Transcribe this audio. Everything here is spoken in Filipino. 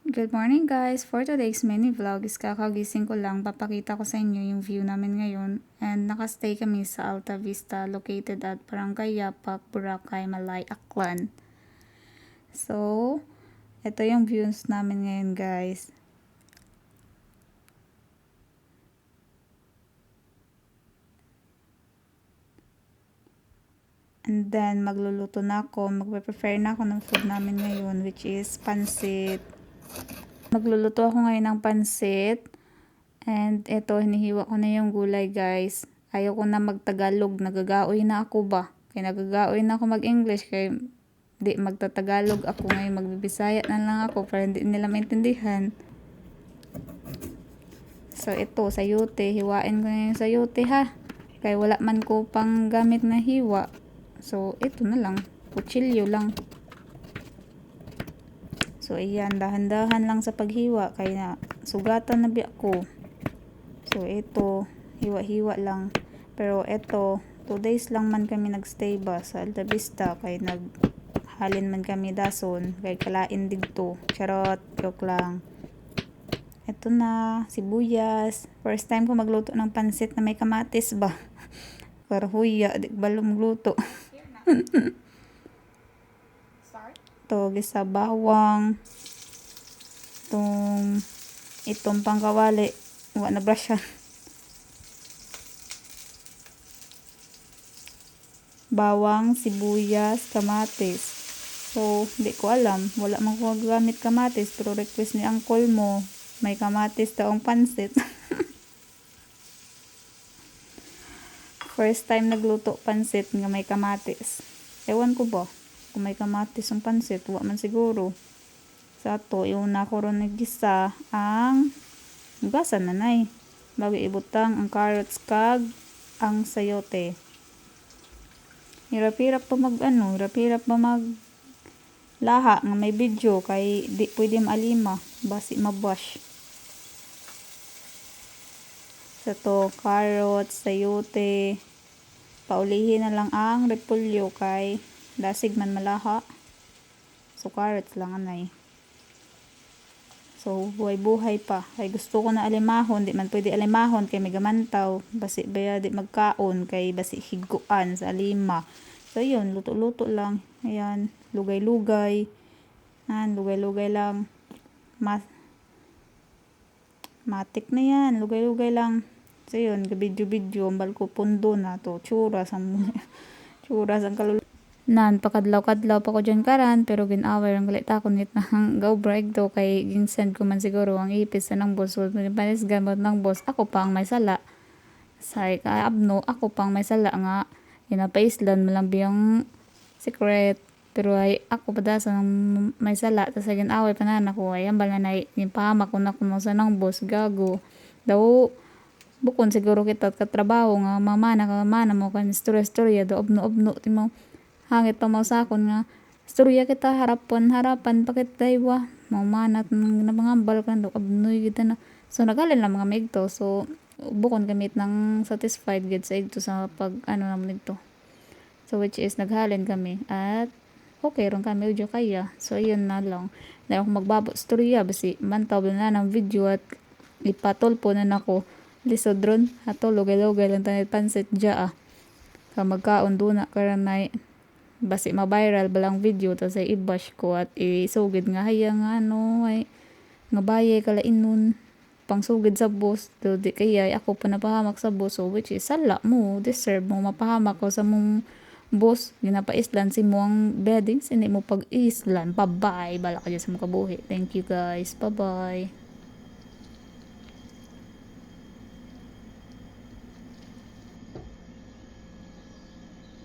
Good morning guys! For today's mini vlog is kakagising ko lang. Papakita ko sa inyo yung view namin ngayon. And nakastay kami sa Alta Vista located at Barangay Yapak, Boracay, Malay, Aklan. So, ito yung views namin ngayon guys. And then, magluluto na ako. Magpe-prepare na ako ng food namin ngayon, which is pansit. Magluluto ako ngayon ng pansit. And ito, hinihiwa ko na yung gulay guys. Ayoko na magtagalog. Nagagaoy na ako ba? Kaya nagagaoy na ako mag-English. Kaya di magtatagalog ako ngayon. Magbibisaya na lang ako para hindi nila maintindihan. So ito, sayote. Hiwain ko na yung sayote ha. Kaya wala man ko pang gamit na hiwa. So, ito na lang. Kutsilyo lang. So, ayan. Dahan-dahan lang sa paghiwa. Kaya sugatan na biya ko. So, ito. Hiwa-hiwa lang. Pero, ito. 2 days lang man kami nagstay ba sa Alta Vista. Kaya naghalin man kami dason. Kaya kalain dito. Charot. Joke lang. Ito na. Sibuyas. First time ko magluto ng pansit na may kamatis ba. Para huya. Di balo magluto. Ito, gisa bawang. Itong pangkawali. Huwag na brush yan. Bawang, sibuyas, kamatis. So, hindi ko alam. Wala man ko gamit kamatis. Pero request ni uncle mo. May kamatis daw ang pansit. First time nagluto pansit nga may kamatis. Ewan ko ba kung may kamatis ang pansit. Wa man siguro. Sa to, iuna ko ron nagisa ang gasa nanay. Bago ibutang ang carrots kag ang sayote. Hirap-hirap pa hirap-hirap pa laha nga may video kay di pwede maalima. Basi mabash. Sa to, carrots, sayote. Paulihin na lang ang repolyo kay dasig man malaha. So, carrots lang anay. So, buhay-buhay pa. Kay gusto ko na alimahon. Di man pwede alimahon kay may gamantaw. Basi baya di magkaon kay basi higuan sa alima. So, yun. Luto-luto lang. Ayan. Lugay-lugay. Lugay-lugay lang. Matik na yan. Lugay-lugay lang. So yun, gabidyo-bidyo, ambal ko pundo na to, tsura sang kalulu. Pakadlaw-kadlaw pa ko dyan karan, pero ginaway ang galit ako nit na go break do, kay ginsend ko man siguro ang ipis na ng boss, so panis gamot ng boss, ako pa ang may sala. Say, kaabno, ako pa ang may sala nga, inapaislan mo lang biyang secret, pero ay ako pa dasa ng may sala, tas ay ginaway pa na ako, ay ambal na yung pahamak ko na kuno sa ng boss, gago, daw, bukon siguro kita katrabaho nga mamana mo kan istorya do obno ti mo hangit pa mo sa akon nga istorya kita harapan pakit daywa mamana ng nabangambal kan do obnoy kita na so nagalin lang mga migto so bukon gamit ng satisfied gid sa igto sa pag naman nito so which is naghalin kami at okay ron kami udyo kaya so ayun na lang dahil ako magbabot istorya basi mantaw na ng video at ipatulpo na nako lisod ron ato lugay-lugay lang tanit pansit dya ka magkaon duna karanay basi ma-viral balang video tas ay i-bash ko at isugid nga haya nga ay nga baye kala inon pang sugid sa boss do di kaya ako pa napahamak sa boss so which is sala mo deserve mo mapahamak ko sa mong boss ginapaislan si mo ang beddings hindi mo pag-islan bye bye bala ka dyan sa mga kabuhi. Thank you guys, bye bye.